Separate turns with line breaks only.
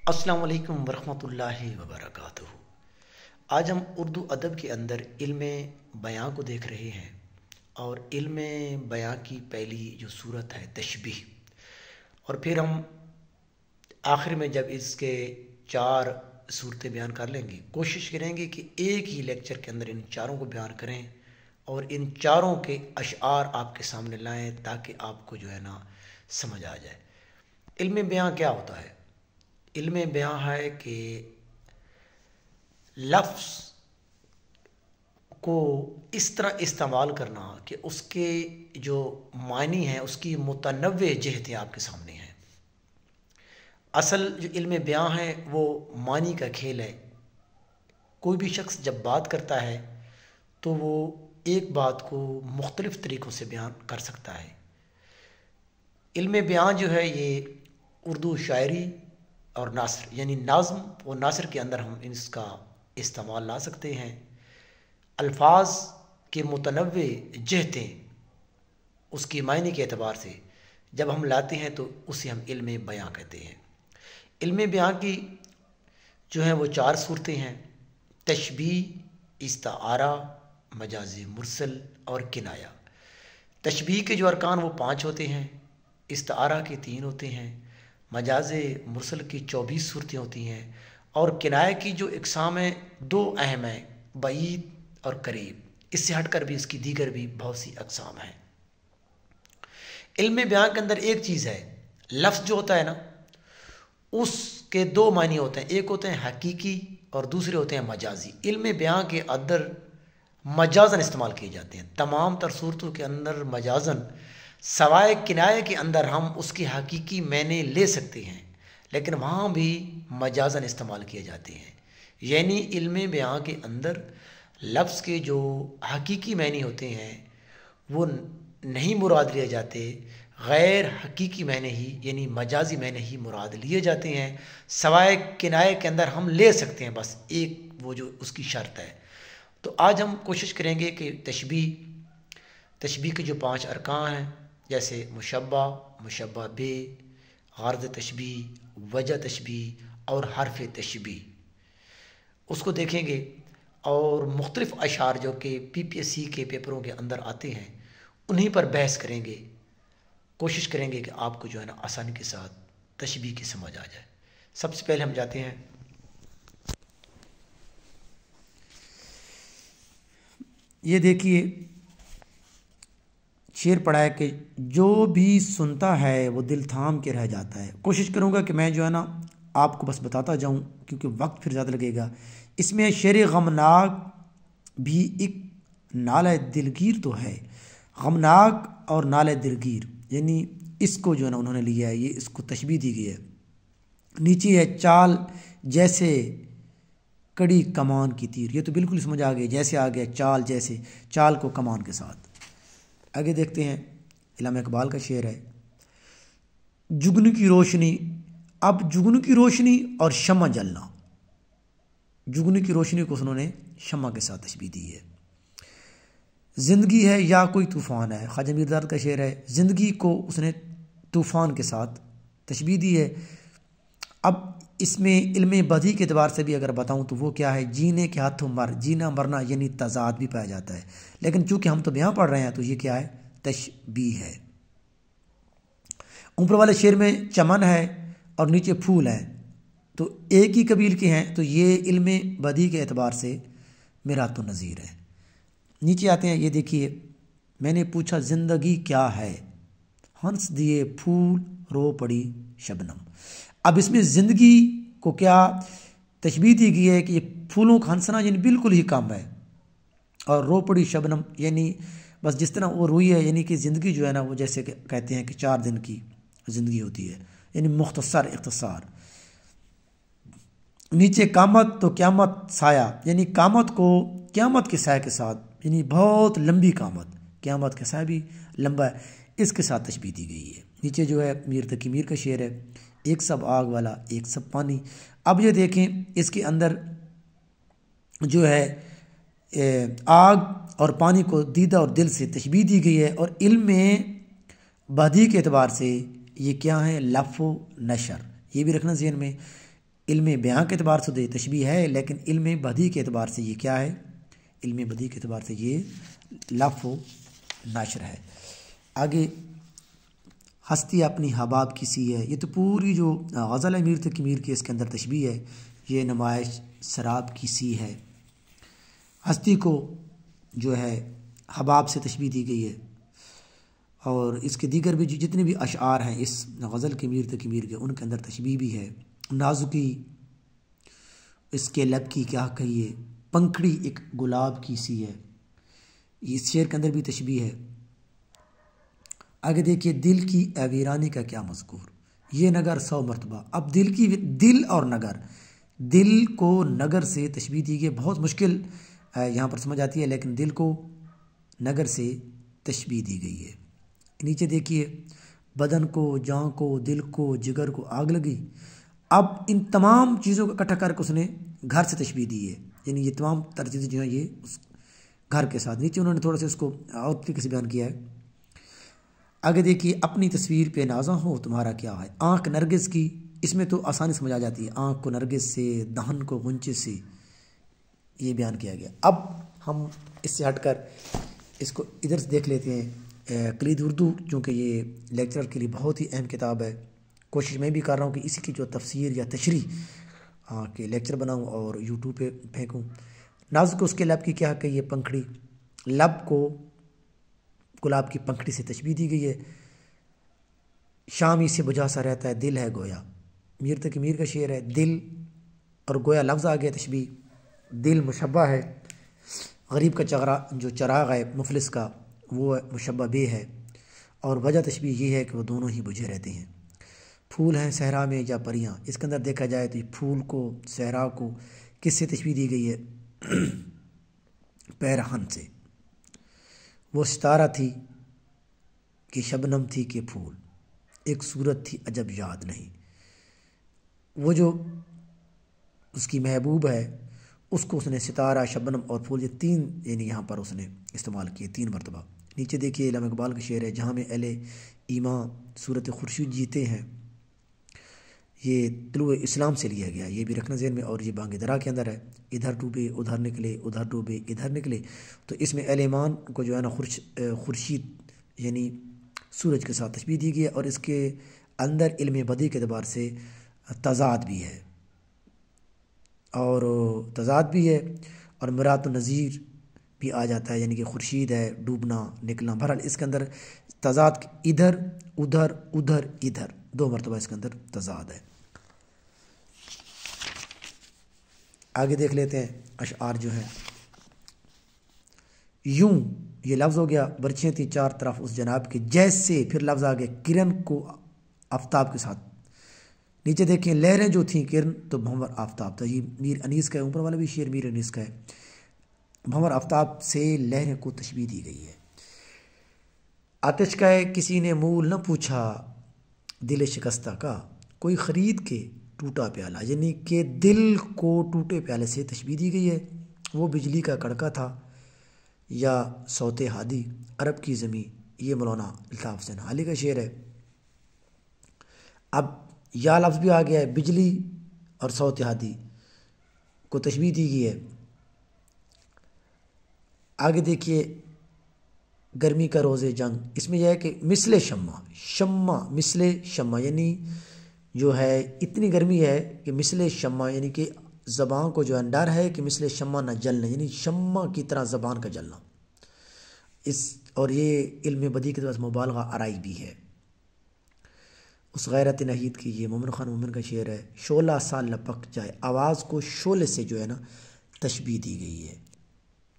السلام علیکم ورحمۃ اللہ وبرکاتہ۔ آج ہم اردو ادب کے اندر علم بیاں کو دیکھ رہے ہیں، اور علم بیاں کی پہلی جو صورت ہے تشبیہ، اور پھر ہم آخر میں جب اس کے 4 صورتیں بیان کر لیں گے، کوشش کریں گے کہ ایک ہی لیکچر کے اندر ان چاروں کو بیان کریں اور ان چاروں کے اشعار آپ کے سامنے لائیں تاکہ آپ کو سمجھ آ جائے۔ علم بیاں کیا ہوتا ہے؟ علم بیاں ہے کہ لفظ کو اس طرح استعمال کرنا کہ اس کے جو معنی ہیں اس کی متنوع جہتیں آپ کے سامنے ہیں۔ اصل جو علم بیاں ہے وہ معنی کا کھیل ہے۔ کوئی بھی شخص جب بات کرتا ہے تو وہ ایک بات کو مختلف طریقوں سے بیان کر سکتا ہے۔ علم بیاں جو ہے یہ اردو شاعری اور نثر یعنی نظم و نثر کے اندر ہم اس کا استعمال لا سکتے ہیں۔ الفاظ کے متنوع جہتیں اس کی معنی کے اعتبار سے جب ہم لاتے ہیں تو اسے ہم علم بیاں کہتے ہیں۔ علم بیاں کی جو ہیں وہ 4 صورتیں ہیں: تشبیہ، استعارہ، مجاز مرسل اور کنایہ۔ تشبیہ کے جو ارکان وہ 5 ہوتے ہیں، استعارہ کے 3 ہوتے ہیں، مجاز مرسل کی 24 صورتیں ہوتی ہیں، اور کنایہ کی جو اقسام ہیں 2 اہم ہیں: بعید اور قریب۔ اس سے ہٹ کر بھی اس کی دیگر بھی بہت سی اقسام ہیں۔ علم بیان کے اندر ایک چیز ہے، لفظ جو ہوتا ہے اس کے 2 معنی ہوتے ہیں، ایک ہوتے ہیں حقیقی اور دوسرے ہوتے ہیں مجازی۔ علم بیان کے اندر مجازن استعمال کیے جاتے ہیں۔ تمام تر صورتوں کے اندر مجازن، سوائے کنایہ کے اندر ہم اس کی حقیقی معنی لے سکتے ہیں، لیکن وہاں بھی مجازن استعمال کیے جاتے ہیں۔ یعنی علم بیان کے اندر لفظ کے جو حقیقی معنی ہوتے ہیں وہ نہیں مراد لیے جاتے، غیر حقیقی معنی ہی یعنی مجازی معنی ہی مراد لیے جاتے ہیں، سوائے کنایہ کے اندر ہم لے سکتے ہیں، بس ایک وہ جو اس کی شرط ہے۔ تو آج ہم کوشش کریں گے کہ تشبیہ کے جو 5 ارکان ہیں، جیسے مشبہ، مشبہ بے، غرض تشبیہ، وجہ تشبیہ اور حرف تشبیہ، اس کو دیکھیں گے، اور مختلف اشعار جو کہ PPSC کے پیپروں کے اندر آتے ہیں انہیں پر بحث کریں گے۔ کوشش کریں گے کہ آپ کو آسانی کے ساتھ تشبیہ کی سمجھ آ جائے۔ سب سے پہلے ہم جاتے ہیں، یہ دیکھیے شعر پڑھا ہے کہ جو بھی سنتا ہے وہ دل تھام کے رہ جاتا ہے۔ کوشش کروں گا کہ میں آپ کو بس بتاتا جاؤں کیونکہ وقت پھر زیادہ لگے گا۔ اس میں شعر غمناک بھی ایک نالہ دلگیر تو ہے۔ غمناک اور نالہ دلگیر یعنی اس کو انہوں نے لیا ہے، یہ اس کو تشبیہ دی گئی ہے۔ نیچے ہے چال جیسے کڑی کمان کی تیر، یہ تو بالکل سمجھ آ گئی، جیسے آ گیا چال، جیسے چال کو کمان کے ساتھ۔ آگے دیکھتے ہیں، علامہ اقبال کا شعر ہے، جگن کی روشنی، اب جگن کی روشنی اور شمع جلنا، جگن کی روشنی کو انہوں نے شمع کے ساتھ تشبیہ دی ہے۔ زندگی ہے یا کوئی طوفان ہے، خواجہ میرداد کا شعر ہے، زندگی کو اس نے طوفان کے ساتھ تشبیہ دی ہے۔ اب اس میں علم بدیہی کے اعتبار سے بھی اگر بتاؤں تو وہ کیا ہے، جینے کے ہاتھوں مر، جینا مرنا یعنی تضاد بھی پایا جاتا ہے، لیکن چونکہ ہم تو بیان پڑھ رہے ہیں تو یہ کیا ہے، تشبیہ ہے۔ اوپر والے شعر میں چمن ہے اور نیچے پھول ہے، تو ایک ہی قبیل کے ہیں، تو یہ علم بدیہی کے اعتبار سے میرات النظیر ہے۔ نیچے آتے ہیں، یہ دیکھیے، میں نے پوچھا زندگی کیا ہے، ہنس دیے پھول رو پڑی شبنم۔ اب اس میں زندگی کو کیا تشبیہ دی گئی ہے کہ یہ پھولوں کا ہنسنا یعنی بالکل ہی کم ہے، اور رو پڑی شبنم یعنی بس جس طرح وہ روئی ہے، یعنی کہ زندگی جو ہے وہ جیسے کہ کہتے ہیں کہ 4 دن کی زندگی ہوتی ہے، یعنی مختصر، اختصار۔ نیچے قامت تو قیامت سایہ، یعنی قامت کو قیامت کے سایہ کے ساتھ، یعنی بہت لمبی قامت، قیامت کا سایہ بھی لمبا ہے، اس کے ساتھ تشبیہ دی گئی ہے۔ نیچے جو ہے میر تقی میر کا شعر ہے، ایک سب آگ والا ایک سب پانی۔ اب یہ دیکھیں اس کے اندر جو ہے آگ اور پانی کو دیدہ اور دل سے تشبیہ دی گئی ہے، اور علم بدیہی کے اعتبار سے یہ کیا ہے، لف و نشر، یہ بھی رکھنا ذہن میں۔ علم بیان کے اعتبار سے یہ تشبیہ ہے، لیکن علم بدیع کے اعتبار سے یہ کیا ہے؟ علم بدیع کے اعتبار سے یہ لف و نشر ہے۔ آگے ہستی اپنی حباب کی سی ہے، یہ تو پوری جو غزل ہے میر تقی میر کی، اس کے اندر تشبیہ ہے۔ یہ نمائش سراب کی سی ہے، ہستی کو جو ہے حباب سے تشبیہ دی گئی ہے۔ اور اس کے دیگر بھی جتنے بھی اشعار ہیں اس غزل کے میر تقی میر کے، ان کے اندر تشبیہ بھی ہے۔ نازکی اس کے لب کی کیا کہیے، پنکھڑی ایک گلاب کی سی ہے، اس شعر کے اندر بھی تشبیہ ہے۔ آگے دیکھیے دل کی ویرانی کا کیا مذکور، یہ نگر 100 مرتبہ۔ اب دل اور نگر، دل کو نگر سے تشبیہ دی گئی، بہت مشکل یہاں پر سمجھ آتی ہے، لیکن دل کو نگر سے تشبیہ دی گئی ہے۔ نیچے دیکھیے بدن کو، جان کو، دل کو، جگر کو آگ لگی۔ اب ان تمام چیزوں کو اکٹھا کر کے اس نے گھر سے تشبیہ دی ہے، یعنی یہ تمام چیزیں جو ہیں یہ اس گھر کے ساتھ۔ نیچے انہوں نے تھوڑا سا اس کو اور طریقے سے بیان کیا ہے۔ آگے دیکھیے اپنی تصویر پہ نازاں ہو تمہارا کیا ہے، آنکھ نرگس کی، اس میں تو آسانی سمجھ آ جاتی ہے، آنکھ کو نرگس سے، دہن کو غنچے سے، یہ بیان کیا گیا۔ اب ہم اس سے ہٹ کر اس کو ادھر سے دیکھ لیتے ہیں۔ کلید اردو چونکہ یہ لیکچرر کے لیے بہت ہی اہم کتاب ہے، کوشش میں بھی کر رہا ہوں کہ اسی کی جو تفسیر یا تشریح کے لیکچر بناؤں اور یوٹیوب پہ پھینکوں۔ نازک اس کے لب کی کیا کہیے، پنکھڑی، لب کو گلاب کی پنکھڑی سے تشبیہ دی گئی ہے۔ شامی سے بجھا سا رہتا ہے دل ہے گویا، میر تقی میر کا شعر ہے۔ دل اور گویا لفظ آ گیا تشبیہ، دل مشبہ ہے، غریب کا جو چراغ ہے مفلس کا وہ مشبہ بے ہے، اور وجہ تشبیہ یہ ہے کہ وہ دونوں ہی بجھے رہتے ہیں۔ پھول ہیں صحرا میں یا پریاں، اس کے اندر دیکھا جائے تو یہ پھول کو، صحرا کو کس سے تشبیہ دی گئی ہے؟ پیرہن سے۔ وہ ستارہ تھی کہ شبنم تھی کہ پھول، ایک صورت تھی عجب یاد نہیں۔ وہ جو اس کی محبوب ہے اس کو اس نے ستارہ، شبنم اور پھول، یہ تین یعنی یہاں پر اس نے استعمال کیے 3 مرتبہ۔ نیچے دیکھیے علامہ اقبال کا شعر ہے، جہاں میں اہل ایمان صورت خورشید جیتے ہیں، یہ طلوع اسلام سے لیا گیا، یہ بھی رکھنا ذہن میں۔ اور یہ بانگ درا کے اندر ہے، ادھر ڈوبے ادھر نکلے، ادھر ڈوبے ادھر نکلے، تو اس میں اہل ایمان کو جو ہے نا خورشید یعنی سورج کے ساتھ تشبیہ دی گئی ہے، اور اس کے اندر علم بدیع کے اعتبار سے تضاد بھی ہے، اور تضاد بھی ہے، اور مراد النظیر بھی آ جاتا ہے، یعنی کہ خورشید ہے، ڈوبنا، نکلنا، بہرحال اس کے اندر تضاد، ادھر ادھر ادھر ادھر 2 مرتبہ اس کے اندر تضاد ہے۔ آگے دیکھ لیتے ہیں اشعار جو ہیں۔ یوں یہ لفظ ہو گیا، برچھیں تھی 4 طرف اس جناب کے، جیسے پھر لفظ آگے کرن کو آفتاب کے ساتھ۔ نیچے دیکھیں لہریں جو تھیں کرن تو بھنور آفتاب تھا، یہ میر انیس کا ہے، اوپر والا بھی شعر میر انیس کا ہے۔ بھنور آفتاب سے لہریں کو تشبیہ دی گئی ہے۔ آتش کا ہے کسی نے مول نہ پوچھا دل شکستہ کا، کوئی خرید کے ٹوٹا پیالہ، یعنی کہ دل کو ٹوٹے پیالے سے تشبیہ دی گئی ہے۔ وہ بجلی کا کڑکا تھا یا صوت ہادی، عرب کی زمین، یہ مولانا الطاف حسین حالی کا شعر ہے۔ اب یا لفظ بھی آ گیا ہے، بجلی اور صوت ہادی کو تشبیہ دی گئی ہے۔ آگے دیکھیے گرمی کا روز جنگ، اس میں یہ ہے کہ مثل شمع مثل شمع، یعنی جو ہے اتنی گرمی ہے کہ مثل شمع، یعنی کہ زبان کو جو ہے ڈر ہے کہ مثل شمع نہ جلنا، یعنی شمع کی طرح زبان کا جلنا۔ اور یہ علم بدیع کے پاس مبالغہ آرائی بھی ہے۔ اس غیرت نحید کی، یہ مومن خان مومن کا شعر ہے، شعلہ سا لپک جائے، آواز کو شعلے سے جو ہے نا تشبیہ دی گئی ہے۔